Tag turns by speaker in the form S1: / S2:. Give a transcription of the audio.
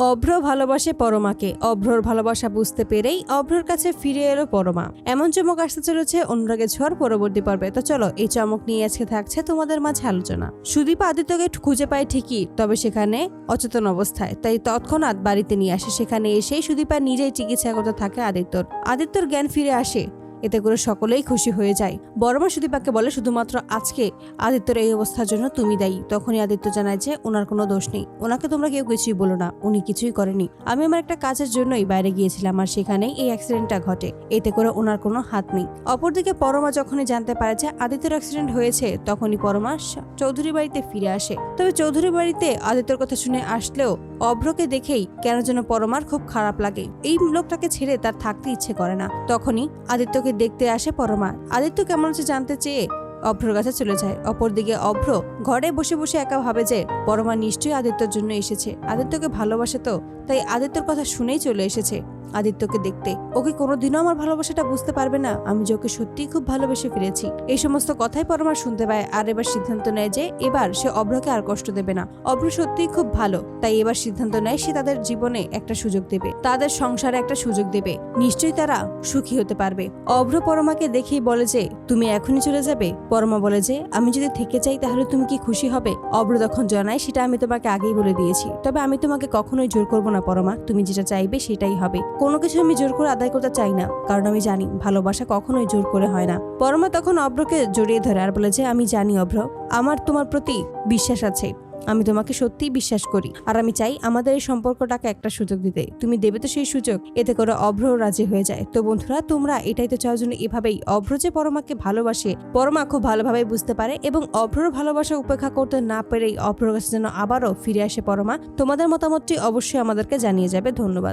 S1: অভ্র ভালোবাসে পরমাকে। অভ্রর ভালোবাসা বুঝতে পেরেই অভ্রর কাছে ফিরে এলো পরমা। এমন চমক আসতে চলেছে অনুরাগের ঝড় পরবর্তী পর্বে। তো চলো এই চমক নিয়ে আজকে থাকছে তোমাদের মাঝে আলোচনা। সুদীপা আদিত্যকে খুঁজে পায় ঠিকই, তবে সেখানে অচেতন অবস্থায়। তাই তৎক্ষণাৎ বাড়িতে নিয়ে আসে। সেখানে এসেই সুদীপা নিজেই চিকিৎসা করতে থাকে আদিত্যর জ্ঞান ফিরে আসে। এতে করে সকলেই খুশি হয়ে যায়। বড়মা সুদীপাকে বলে, শুধুমাত্র আজকে আদিত্যর এই অবস্থার জন্য তুমি দায়ী। তখনই আদিত্য জানায় যে ওনার কোনো দোষ নেই, ওনাকে তোমরা কেউ কিছুই বলো না, উনি কিছুই করেনি। আমি আমার একটা কাজের জন্যই বাইরে গিয়েছিলাম আর সেখানেই এই অ্যাক্সিডেন্টটা ঘটে, এতে করে ওনার কোনো হাত নেই। অপরদিকে পরমা যখনই জানতে পারে যে আদিত্যর অ্যাক্সিডেন্ট হয়েছে, তখনই পরমা চৌধুরী বাড়িতে ফিরে আসে। তবে চৌধুরী বাড়িতে আদিত্যর কথা শুনে আসলেও অভ্রকে দেখেই কেন যেন পরমার খুব খারাপ লাগে। এই লোকটাকে ছেড়ে তার থাকতে ইচ্ছে করে না। তখনই আদিত্যকে দেখতে আসে পরমা। আদিত্য কেমন আছে জানতে চেয়ে অভ্রর কাছে চলে যায়। অপরদিকে অভ্র ঘরে বসে বসে একা ভাবে যে পরমা নিশ্চয়ই আদিত্যর জন্য এসেছে, আদিত্যকে ভালোবাসে তো, তাই আদিত্যর কথা শুনেই চলে এসেছে আদিত্যকে দেখতে। ওকে কোনোদিনও আমার ভালোবাসাটা বুঝতে পারবে না, আমি যে ওকে সত্যিই খুব ভালোবেসে ফিরেছি। এই সমস্ত কথাই পরমা শুনতে পায় আর এবার সিদ্ধান্ত নেয় যে এবার সে অভ্রকে আর কষ্ট দেবে না। অভ্র সত্যিই খুব ভালো, তাই এবার সিদ্ধান্ত নেয় সে তাদের জীবনে একটা সুযোগ দেবে, তাদের সংসারে একটা সুযোগ দেবে। নিশ্চয়ই তারা সুখী হতে পারবে। অভ্র পরমাকে দেখেই বলে যে তুমি এখনই চলে যাবে। পরমা বলে যে আমি যদি থেকে চাই তাহলে তুমি কি খুশি হবে? অভ্র তখন জানায়, সেটা আমি তোমাকে আগেই বলে দিয়েছি, তবে আমি তোমাকে কখনোই জোর করবো না পরমা, তুমি যেটা চাইবে সেটাই হবে। কোনো কিছু আমি জোর করে আদায় করতে চাই না, কারণ আমি জানি ভালোবাসা কখনোই জোর করে হয় না। পরমা তখন অভ্রকে জড়িয়ে ধরে আর বলে যে আমি জানি অভ্র, আমার তোমার প্রতি বিশ্বাস আছে, আমি তোমাকে সত্যিই বিশ্বাস করি, আর আমি চাই আমাদের এই সম্পর্কটাকে একটা সুযোগ দিতে, তুমি দেবে তো সেই সুযোগ? এতে করে অভ্র রাজি হয়ে যায়। তো বন্ধুরা, তোমরা এটাই তো চাও জন্য এভাবেই অভ্র যে পরমাকে ভালোবাসে, পরমা খুব ভালোভাবে বুঝতে পারে এবং অভ্রর ভালোবাসা উপেক্ষা করতে না পেরেই অভ্রর কাছে যেন আবারও ফিরে আসে পরমা। তোমাদের মতামতটি অবশ্যই আমাদেরকে জানিয়ে যাবে। ধন্যবাদ।